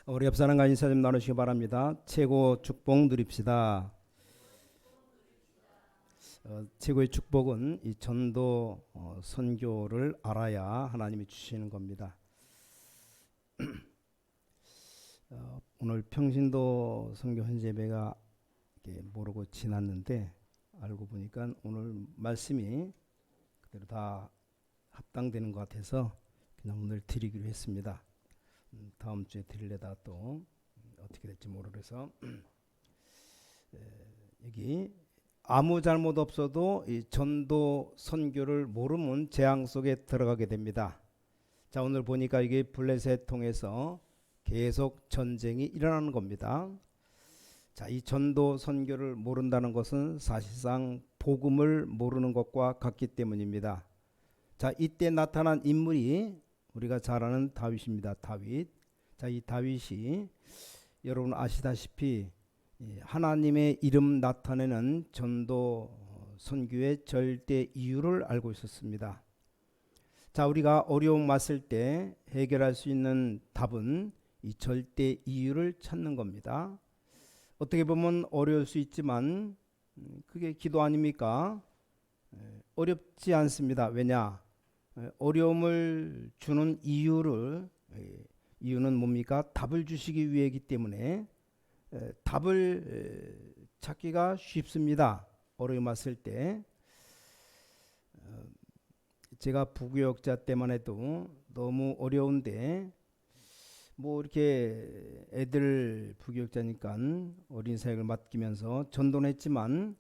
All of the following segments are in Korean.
우리 옆 사람과 인사 좀 나누시기 바랍니다. 최고 축복 누립시다. 최고의 축복은 이 전도 선교를 알아야 하나님이 주시는 겁니다. 오늘 평신도 선교 헌재배가 모르고 지났는데 알고 보니까 오늘 말씀이 그대로 다 합당되는 것 같아서 그냥 오늘 드리기로 했습니다. 다음 주에 드리려다 또 어떻게 될지 모르겠어서 여기 아무 잘못 없어도 이 전도 선교를 모르면 재앙 속에 들어가게 됩니다. 자, 오늘 보니까 이게 블레셋 통해서 계속 전쟁이 일어나는 겁니다. 자, 이 전도 선교를 모른다는 것은 사실상 복음을 모르는 것과 같기 때문입니다. 자, 이때 나타난 인물이 우리가 잘 아는 다윗입니다. 다윗. 자, 이 다윗이 여러분 아시다시피 하나님의 이름 나타내는 전도 선교의 절대 이유를 알고 있었습니다. 자, 우리가 어려움 왔을 때 해결할 수 있는 답은 이 절대 이유를 찾는 겁니다. 어떻게 보면 어려울 수 있지만 그게 기도 아닙니까? 어렵지 않습니다. 왜냐? 어려움을 주는 이유는 뭡니까? 답을 주시기 위해이기 때문에 답을 찾기가 쉽습니다. 어려움 왔을 때. 제가 부교육자 때만 해도 너무 어려운데 뭐 이렇게 애들 부교육자니까 어린 사역을 맡기면서 전도는 했지만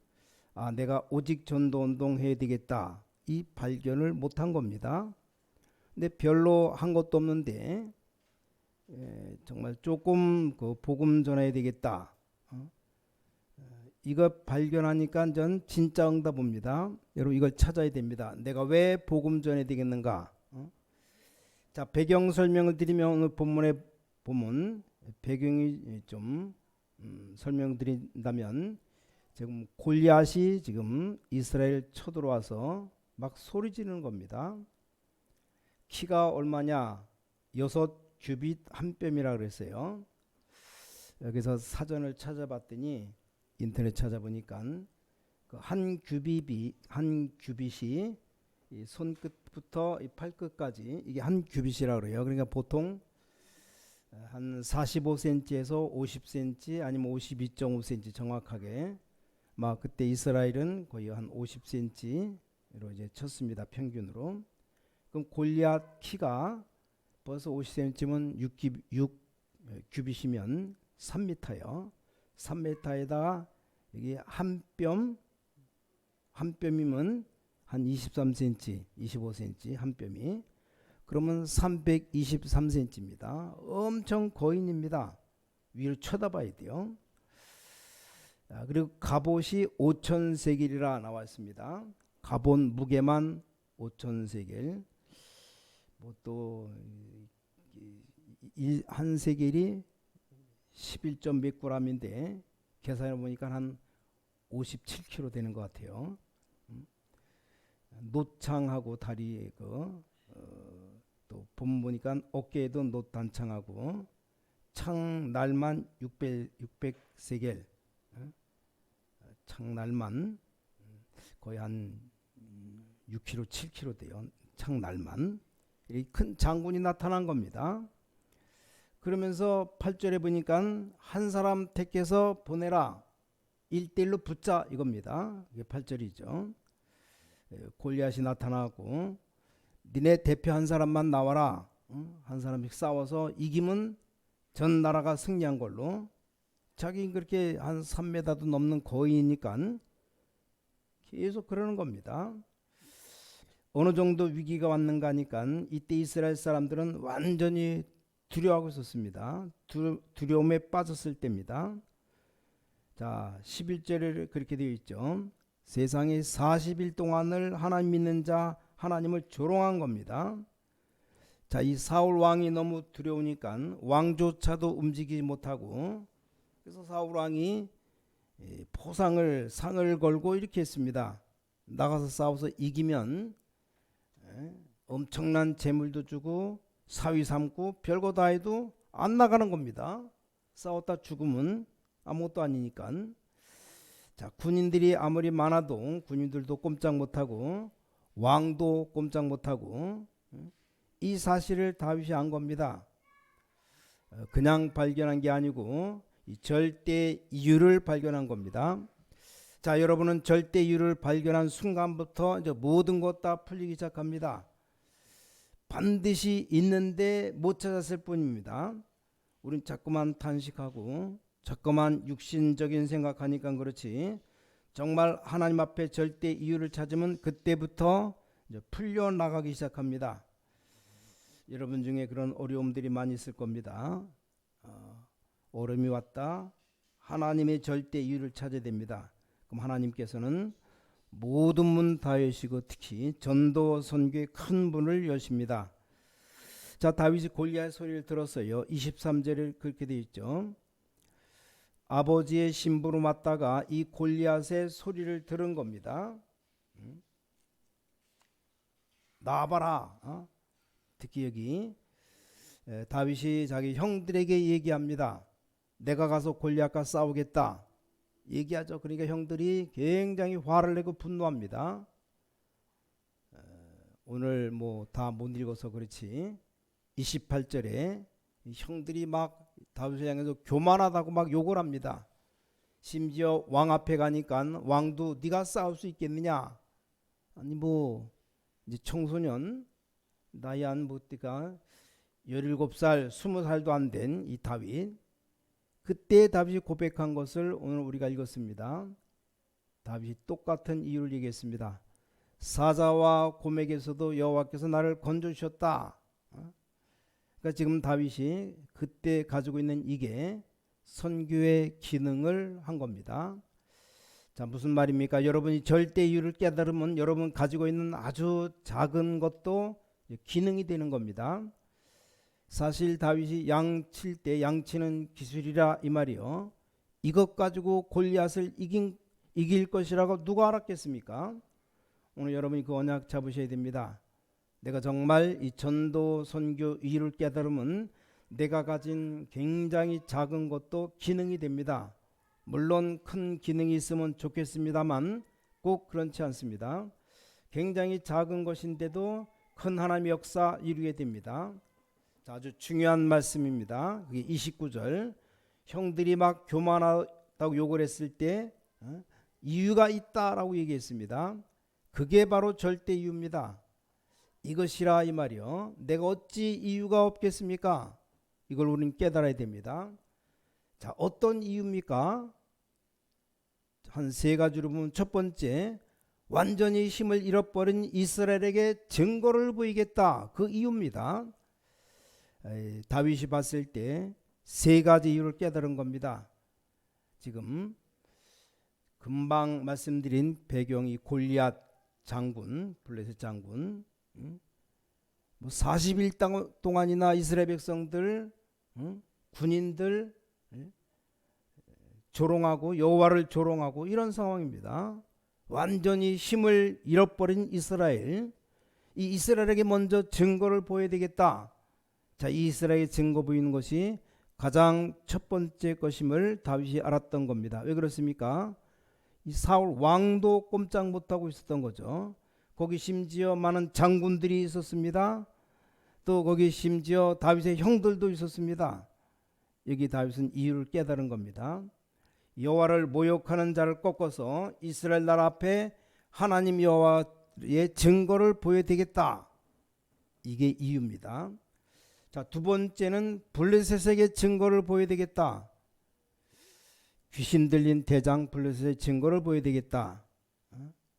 내가 오직 전도 운동 해야 되겠다, 이 발견을 못한 겁니다. 근데 별로 한 것도 없는데 정말 조금 그 복음 전해야 되겠다, 이거 발견하니까 전 진짜 응답입니다. 여러분 이걸 찾아야 됩니다. 내가 왜 복음 전해야 되겠는가? 자, 배경 설명을 드리면 오늘 본문에 보면 배경이 좀 설명드린다면 지금 골리앗이 지금 이스라엘 쳐들어와서 막 소리 지르는 겁니다. 키가 얼마냐? 6규빗 한 뼘이라 그랬어요. 여기서 사전을 찾아봤더니 인터넷 찾아보니까 그 한 규빗이 이 손끝부터 이 팔끝까지 이게 한 규빗이라고 그래요. 그러니까 보통 한 45cm에서 50cm 아니면 52.5cm 정확하게, 막 그때 이스라엘은 거의 한 50cm로 이제 쳤습니다. 평균으로. 그럼 골리앗 키가 벌써 50cm면 6규빗이면 3m예요. 3m에다가 여기 한 뼘이면 한 23cm, 25cm 한 뼘이, 그러면 323cm입니다. 엄청 거인입니다. 위를 쳐다봐야 돼요. 그리고 갑옷이 5,000세겔이라 나와 있습니다. 갑옷 무게만 5,000세겔. 뭐 또 한 세겔이 11점 몇 g인데 계산해 보니까 한 57kg 되는 것 같아요. 노창하고 다리 또 보면 보니까 어깨에도 노 단창하고 창날만 600세겔, 창날만 거의 한 6kg 7kg 돼요. 창날만. 이 큰 장군이 나타난 겁니다. 그러면서 8절에 보니까 한 사람 택해서 보내라, 1대1로 붙자 이겁니다. 이게 8절이죠. 골리앗이 나타나고 니네 대표 한 사람만 나와라, 한 사람씩 싸워서 이기면 전 나라가 승리한 걸로. 자기 그렇게 한 3m도 넘는 거인이니까 계속 그러는 겁니다. 어느 정도 위기가 왔는가 하니까 이때 이스라엘 사람들은 완전히 두려워하고 있었습니다. 두려움에 빠졌을 때입니다. 자, 11절에 그렇게 되어 있죠. 세상에 40일 동안을 하나님 믿는 자 하나님을 조롱한 겁니다. 자, 이 사울 왕이 너무 두려우니까 왕조차도 움직이지 못하고, 그래서 사울 왕이 상을 걸고 이렇게 했습니다. 나가서 싸워서 이기면 엄청난 재물도 주고 사위 삼고 별거 다 해도 안 나가는 겁니다. 싸웠다 죽으면 아무것도 아니니까. 자, 군인들이 아무리 많아도 군인들도 꼼짝 못하고 왕도 꼼짝 못하고 이 사실을 다윗이 안 겁니다. 그냥 발견한 게 아니고 이 절대 이유를 발견한 겁니다. 자, 여러분은 절대 이유를 발견한 순간부터 이제 모든 것 다 풀리기 시작합니다. 반드시 있는데 못 찾았을 뿐입니다. 우린 자꾸만 탄식하고 자꾸만 육신적인 생각하니까 그렇지, 정말 하나님 앞에 절대 이유를 찾으면 그때부터 이제 풀려나가기 시작합니다. 여러분 중에 그런 어려움들이 많이 있을 겁니다. 어려움이 왔다, 하나님의 절대 이유를 찾아야 됩니다. 그럼 하나님께서는 모든 문 다 여시고 특히 전도 선교의 큰 문을 여십니다. 자, 다윗이 골리앗 소리를 들었어요. 23절에 그렇게 되어 있죠. 아버지의 신부로 맞다가 이 골리앗의 소리를 들은 겁니다. 나와봐라. 특히 여기 다윗이 자기 형들에게 얘기합니다. 내가 가서 골리앗과 싸우겠다 얘기하죠. 그러니까 형들이 굉장히 화를 내고 분노합니다. 오늘 뭐 다 못 읽어서 그렇지 28절에 형들이 막 다윗을 향해서 교만하다고 막 욕을 합니다. 심지어 왕 앞에 가니까 왕도 네가 싸울 수 있겠느냐, 아니 뭐 이제 청소년 나이 한 뭐가 17살 20살도 안 된 이 다윗, 그때 다윗이 고백한 것을 오늘 우리가 읽었습니다. 다윗이 똑같은 이유를 얘기했습니다. 사자와 곰에게서도 여호와께서 나를 건져주셨다. 그러니까 지금 다윗이 그때 가지고 있는 이게 선교의 기능을 한 겁니다. 자, 무슨 말입니까? 여러분이 절대 이유를 깨달으면 여러분 가지고 있는 아주 작은 것도 기능이 되는 겁니다. 사실 다윗이 양칠 때 양치는 기술이라 이 말이요, 이것 가지고 골리앗을 이길 것이라고 누가 알았겠습니까? 오늘 여러분이 그 언약 잡으셔야 됩니다. 내가 정말 이 전도 선교 이유를 깨달으면 내가 가진 굉장히 작은 것도 기능이 됩니다. 물론 큰 기능이 있으면 좋겠습니다만 꼭 그렇지 않습니다. 굉장히 작은 것인데도 큰 하나님의 역사 이루게 됩니다. 자, 아주 중요한 말씀입니다. 그게 29절, 형들이 막 교만하다고 욕을 했을 때 이유가 있다라고 얘기했습니다. 그게 바로 절대 이유입니다. 이것이라 이 말이요, 내가 어찌 이유가 없겠습니까? 이걸 우리는 깨달아야 됩니다. 자, 어떤 이유입니까? 한 세 가지로 보면, 첫 번째, 완전히 힘을 잃어버린 이스라엘에게 증거를 보이겠다, 그 이유입니다. 다윗이 봤을 때 세 가지 이유를 깨달은 겁니다. 지금 금방 말씀드린 배경이 골리앗 장군, 블레셋 장군, 뭐 40일 동안이나 이스라엘 백성들, 군인들 조롱하고 여호와를 조롱하고 이런 상황입니다. 완전히 힘을 잃어버린 이스라엘, 이 이스라엘에게 먼저 증거를 보여야 되겠다. 자, 이 이스라엘에 증거 보이는 것이 가장 첫 번째 것임을 다윗이 알았던 겁니다. 왜 그렇습니까? 이 사울 왕도 꼼짝 못하고 있었던 거죠. 거기 심지어 많은 장군들이 있었습니다. 또 거기 심지어 다윗의 형들도 있었습니다. 여기 다윗은 이유를 깨달은 겁니다. 여호와를 모욕하는 자를 꺾어서 이스라엘 나라 앞에 하나님 여호와의 증거를 보여야 되겠다. 이게 이유입니다. 자, 두 번째는 블레셋에게 증거를 보여야 되겠다. 귀신 들린 대장 블레셋의 증거를 보여야 되겠다.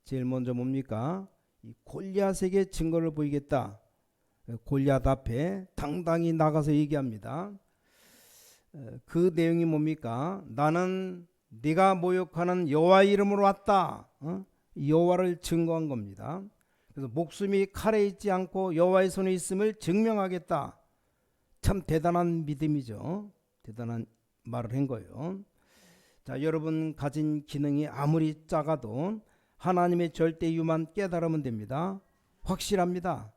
제일 먼저 뭡니까? 이 골리앗에게 증거를 보이겠다. 골리앗 앞에 당당히 나가서 얘기합니다. 그 내용이 뭡니까? 나는 네가 모욕하는 여호와 이름으로 왔다. 여호와를 증거한 겁니다. 그래서 목숨이 칼에 있지 않고 여호와의 손에 있음을 증명하겠다. 참 대단한 믿음이죠. 대단한 말을 한 거예요. 자, 여러분 가진 기능이 아무리 작아도 하나님의 절대 이유만 깨달으면 됩니다. 확실합니다.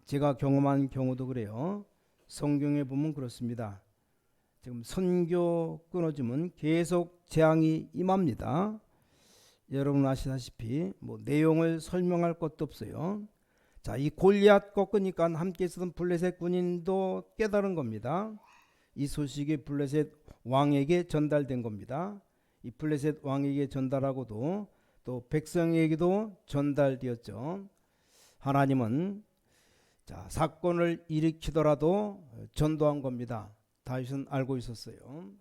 제가 경험한 경우도 그래요. 성경에 보면 그렇습니다. 지금 선교 끊어지면 계속 재앙이 임합니다. 여러분 아시다시피 뭐 내용을 설명할 것도 없어요. 자, 이 골리앗 꺾으니까 함께 있었던 블레셋 군인도 깨달은 겁니다. 이 소식이 블레셋 왕에게 전달된 겁니다. 이 블레셋 왕에게 전달하고도 또 백성에게도 전달되었죠. 하나님은 자, 사건을 일으키더라도 전도한 겁니다. 다윗은 알고 있었어요.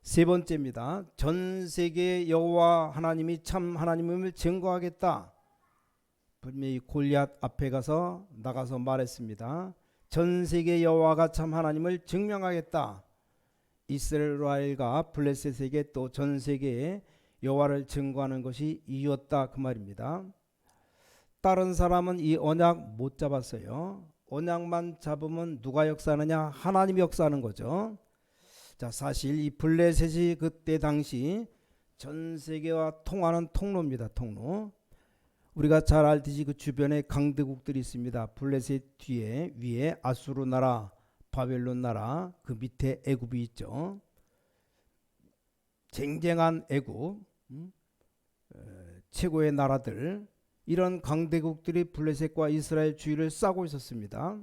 세 번째입니다. 전 세계의 여호와 하나님이 참 하나님임을 증거하겠다. 분명히 골리앗 앞에 나가서 말했습니다. 전 세계 여호와가 참 하나님을 증명하겠다. 이스라엘과 블레셋에게 또 전 세계에 여호와를 증거하는 것이 이유였다 그 말입니다. 다른 사람은 이 언약 못 잡았어요. 언약만 잡으면 누가 역사하느냐? 하나님이 역사하는 거죠. 자, 사실 이 블레셋이 그때 당시 전 세계와 통하는 통로입니다. 통로. 우리가 잘 알듯이 그 주변에 강대국들이 있습니다. 블레셋 뒤에 위에 아수르 나라, 바벨론 나라, 그 밑에 애굽이 있죠. 쟁쟁한 애굽, 최고의 나라들, 이런 강대국들이 블레셋과 이스라엘 주위를 싸고 있었습니다.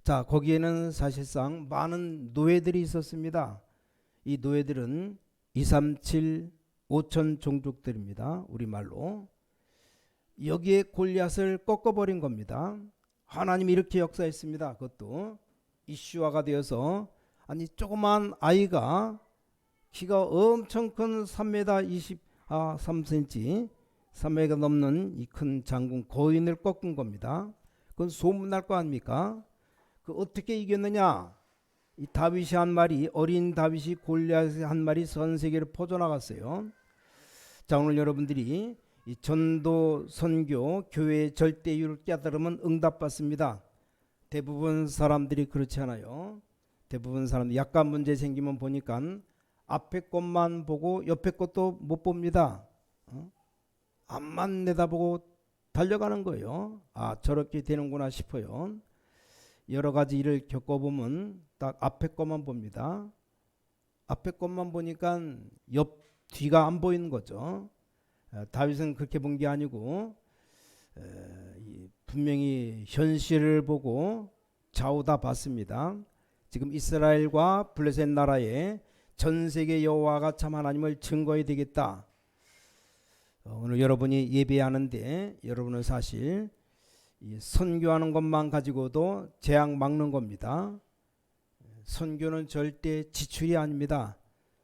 자, 거기에는 사실상 많은 노예들이 있었습니다. 이 노예들은 237, 5천 종족들입니다. 우리말로. 여기에 골리앗을 꺾어버린 겁니다. 하나님이 이렇게 역사했습니다. 그것도 이슈화가 되어서 아니 조그만 아이가 키가 엄청 큰 3m 23cm 3m 넘는 이 큰 장군 거인을 꺾은 겁니다. 그건 소문날 거 아닙니까? 그 어떻게 이겼느냐? 이 다윗이 한 말이, 어린 다윗이 골리앗의 한 말이 전 세계로 퍼져나갔어요. 자, 오늘 여러분들이 이 전도, 선교, 교회의 절대이유를 깨달으면 응답받습니다. 대부분 사람들이 그렇지 않아요. 대부분 사람들 약간 문제 생기면 보니까 앞에 것만 보고 옆에 것도 못 봅니다. 앞만 내다보고 달려가는 거예요. 아, 저렇게 되는구나 싶어요. 여러 가지 일을 겪어보면 딱 앞에 것만 봅니다. 앞에 것만 보니까 옆 뒤가 안 보이는 거죠. 다윗은 그렇게 본 게 아니고 분명히 현실을 보고 좌우 다 봤습니다. 지금 이스라엘과 블레셋 나라에 전 세계 여호와가 참 하나님을 증거해야 되겠다. 오늘 여러분이 예배하는데 여러분은 사실 이 선교하는 것만 가지고도 재앙 막는 겁니다. 선교는 절대 지출이 아닙니다.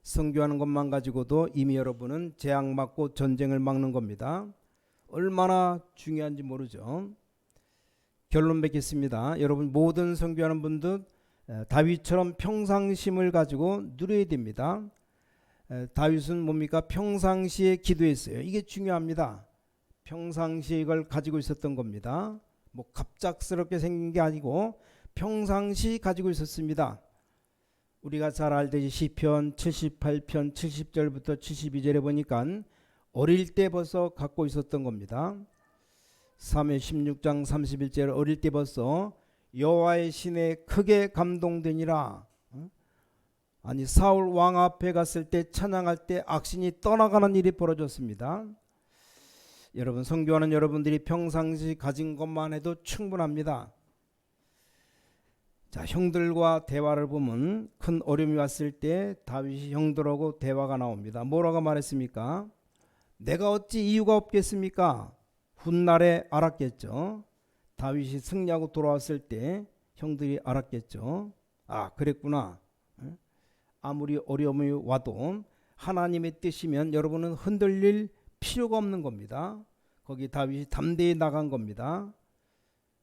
선교하는 것만 가지고도 이미 여러분은 재앙 막고 전쟁을 막는 겁니다. 얼마나 중요한지 모르죠. 결론 맺겠습니다. 여러분 모든 선교하는 분들 다윗처럼 평상심을 가지고 누려야 됩니다. 다윗은 뭡니까? 평상시에 기도했어요. 이게 중요합니다. 평상시에 이걸 가지고 있었던 겁니다. 뭐 갑작스럽게 생긴 게 아니고 평상시 가지고 있었습니다. 우리가 잘 알듯이 시편 78편 70절부터 72절에 보니까 어릴 때 벌써 갖고 있었던 겁니다. 사무엘 16장 31절 어릴 때 벌써 여호와의 신에 크게 감동되니라. 아니 사울 왕 앞에 갔을 때 찬양할 때 악신이 떠나가는 일이 벌어졌습니다. 여러분 선교하는 여러분들이 평상시 가진 것만 해도 충분합니다. 자, 형들과 대화를 보면 큰 어려움이 왔을 때 다윗이 형들하고 대화가 나옵니다. 뭐라고 말했습니까? 내가 어찌 이유가 없겠습니까? 훗날에 알았겠죠. 다윗이 승리하고 돌아왔을 때 형들이 알았겠죠. 아, 그랬구나. 아무리 어려움이 와도 하나님의 뜻이면 여러분은 흔들릴 필요가 없는 겁니다. 거기 다윗이 담대히 나간 겁니다.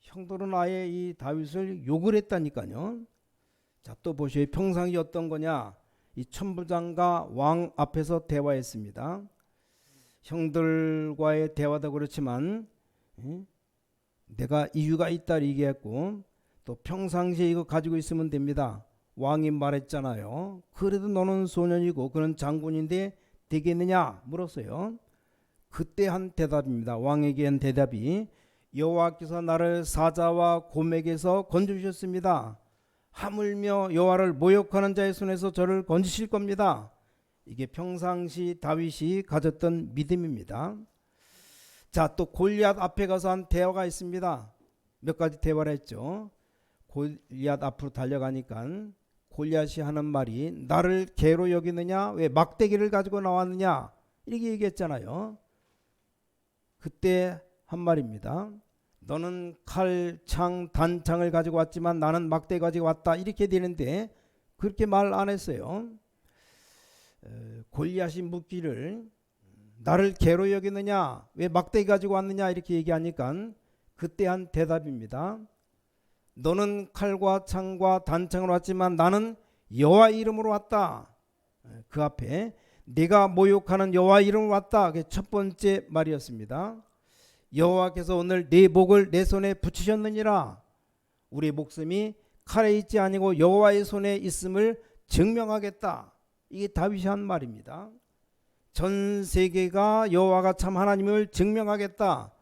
형들은 아예 이 다윗을 욕을 했다니까요. 자, 또 보시오. 평상시 어떤 거냐? 이 천부장과 왕 앞에서 대화했습니다. 형들과의 대화도 그렇지만 내가 이유가 있다 얘기했고 또 평상시에 이거 가지고 있으면 됩니다. 왕이 말했잖아요. 그래도 너는 소년이고 그는 장군인데 되겠느냐 물었어요. 그때 한 대답입니다. 왕에게 한 대답이 여호와께서 나를 사자와 곰에게서 건져주셨습니다. 하물며 여호와를 모욕하는 자의 손에서 저를 건지실 겁니다. 이게 평상시 다윗이 가졌던 믿음입니다. 자, 또 골리앗 앞에 가서 한 대화가 있습니다. 몇 가지 대화를 했죠. 골리앗 앞으로 달려가니까 골리앗이 하는 말이 나를 개로 여기느냐, 왜 막대기를 가지고 나왔느냐, 이렇게 얘기했잖아요. 그때 한 말입니다. 너는 칼, 창, 단창을 가지고 왔지만 나는 막대 가지고 왔다, 이렇게 되는데 그렇게 말 안 했어요. 골리앗이 묻기를 나를 개로 여기느냐, 왜 막대 가지고 왔느냐, 이렇게 얘기하니까 그때 한 대답입니다. 너는 칼과 창과 단창으로 왔지만 나는 여호와 이름으로 왔다. 그 앞에 내가 모욕하는 여호와 이름으로 왔다. 그게 첫 번째 말이었습니다. 여호와께서 오늘 내 목을 내 손에 붙이셨느니라. 우리 목숨이 칼에 있지 아니고 여호와의 손에 있음을 증명하겠다. 이게 다윗이 한 말입니다. 전 세계가 여호와가 참 하나님을 증명하겠다.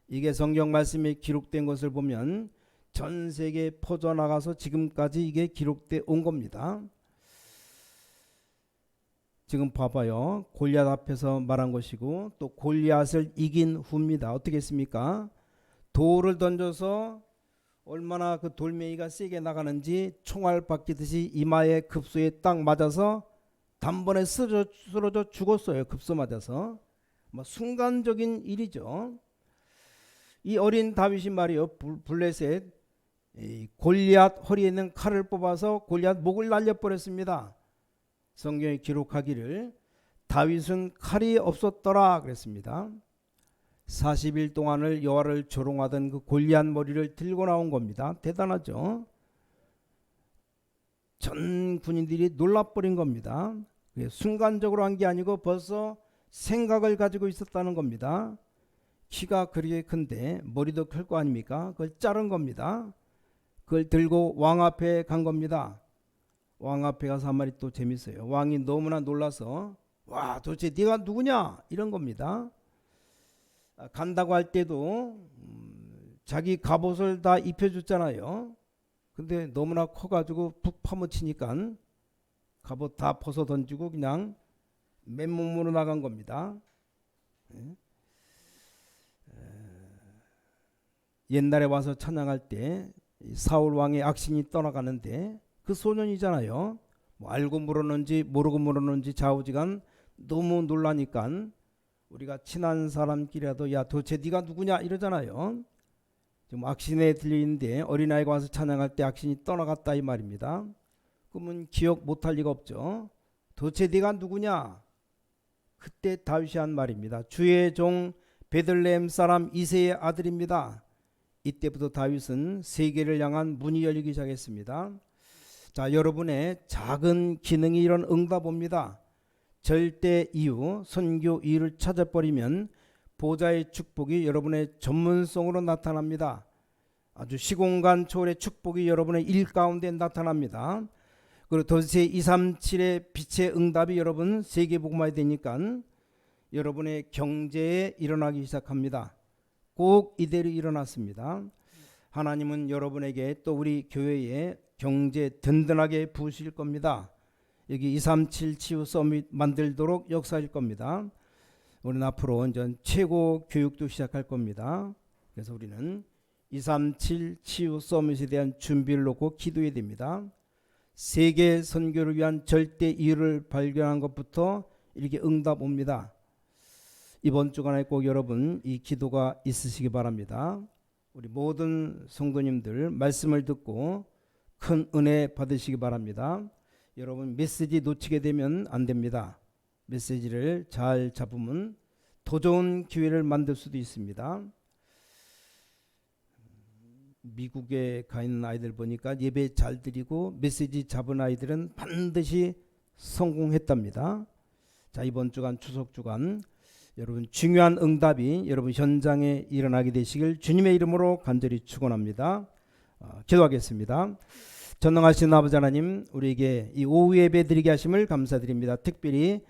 이게 성경 말씀에 기록된 것을 보면 전 세계에 퍼져나가서 지금까지 이게 기록돼 온 겁니다. 지금 봐봐요. 골리앗 앞에서 말한 것이고 또 골리앗을 이긴 후입니다. 어떻게 했습니까? 돌을 던져서 얼마나 그 돌멩이가 세게 나가는지 총알 박히듯이 이마에 급소에 딱 맞아서 단번에 쓰러져 죽었어요. 급소 맞아서. 순간적인 일이죠. 이 어린 다윗이 말이요, 블레셋 골리앗 허리에 있는 칼을 뽑아서 골리앗 목을 날려버렸습니다. 성경에 기록하기를 다윗은 칼이 없었더라 그랬습니다. 40일 동안을 여호와를 조롱하던 그 골리앗 머리를 들고 나온 겁니다. 대단하죠. 전 군인들이 놀라버린 겁니다. 순간적으로 한 게 아니고 벌써 생각을 가지고 있었다는 겁니다. 키가 그렇게 큰데 머리도 클 거 아닙니까? 그걸 자른 겁니다. 그걸 들고 왕 앞에 간 겁니다. 왕 앞에 가서 한 말이 또 재밌어요. 왕이 너무나 놀라서 와, 도대체 네가 누구냐, 이런 겁니다. 간다고 할 때도 자기 갑옷을 다 입혀줬잖아요. 근데 너무나 커가지고 푹 파묻히니까 갑옷 다 벗어 던지고 그냥 맨몸으로 나간 겁니다. 옛날에 와서 찬양할 때 사울 왕의 악신이 떠나가는데 그 소년이잖아요. 알고 물었는지 모르고 물었는지 좌우지간 너무 놀라니까 우리가 친한 사람끼리라도 야, 도대체 네가 누구냐, 이러잖아요. 지금 악신에 들려있는데 어린아이가 와서 찬양할 때 악신이 떠나갔다, 이 말입니다. 그러면 기억 못할 리가 없죠. 도대체 네가 누구냐. 그때 다윗이 한 말입니다. 주의 종 베들레헴 사람 이새의 아들입니다. 이때부터 다윗은 세계를 향한 문이 열리기 시작했습니다. 자, 여러분의 작은 기능이 이런 응답입니다. 절대 이유, 선교 이유를 찾아버리면 보좌의 축복이 여러분의 전문성으로 나타납니다. 아주 시공간 초월의 축복이 여러분의 일 가운데 나타납니다. 그리고 도대체 237의 빛의 응답이 여러분 세계복음화가 되니까 여러분의 경제에 일어나기 시작합니다. 꼭 이대로 일어났습니다. 하나님은 여러분에게 또 우리 교회에 경제 든든하게 부으실 겁니다. 여기 237 치유 서밋 만들도록 역사할 겁니다. 우리는 앞으로 이제 최고 교육도 시작할 겁니다. 그래서 우리는 237 치유 서밋에 대한 준비를 놓고 기도해야 됩니다. 세계 선교를 위한 절대 이유를 발견한 것부터 이렇게 응답 옵니다. 이번 주간에 꼭 여러분 이 기도가 있으시기 바랍니다. 우리 모든 성도님들 말씀을 듣고 큰 은혜 받으시기 바랍니다. 여러분 메시지 놓치게 되면 안 됩니다. 메시지를 잘 잡으면 더 좋은 기회를 만들 수도 있습니다. 미국에 가 있는 아이들 보니까 예배 잘 드리고 메시지 잡은 아이들은 반드시 성공했답니다. 자, 이번 주간 추석 주간 여러분 중요한 응답이 여러분 현장에 일어나게 되시길 주님의 이름으로 간절히 축원합니다. 기도하겠습니다. 전능하신 아버지 하나님, 우리에게 이 오후 예배 드리게 하심을 감사드립니다. 특별히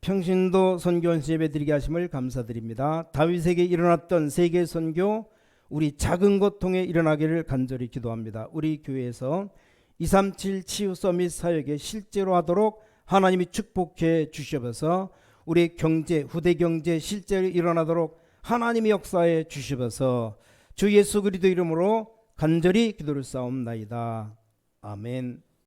평신도 선교원수 예배 드리게 하심을 감사드립니다. 다윗에게 일어났던 세계 선교 우리 작은 것 통해 일어나기를 간절히 기도합니다. 우리 교회에서 237 치유 서밋 사역에 실제로 하도록 하나님이 축복해 주셔서 우리 경제, 후대 경제 실제로 일어나도록 하나님이 역사해 주셔서 주 예수 그리스도 이름으로 간절히 기도를 쌓옵나이다. 아멘.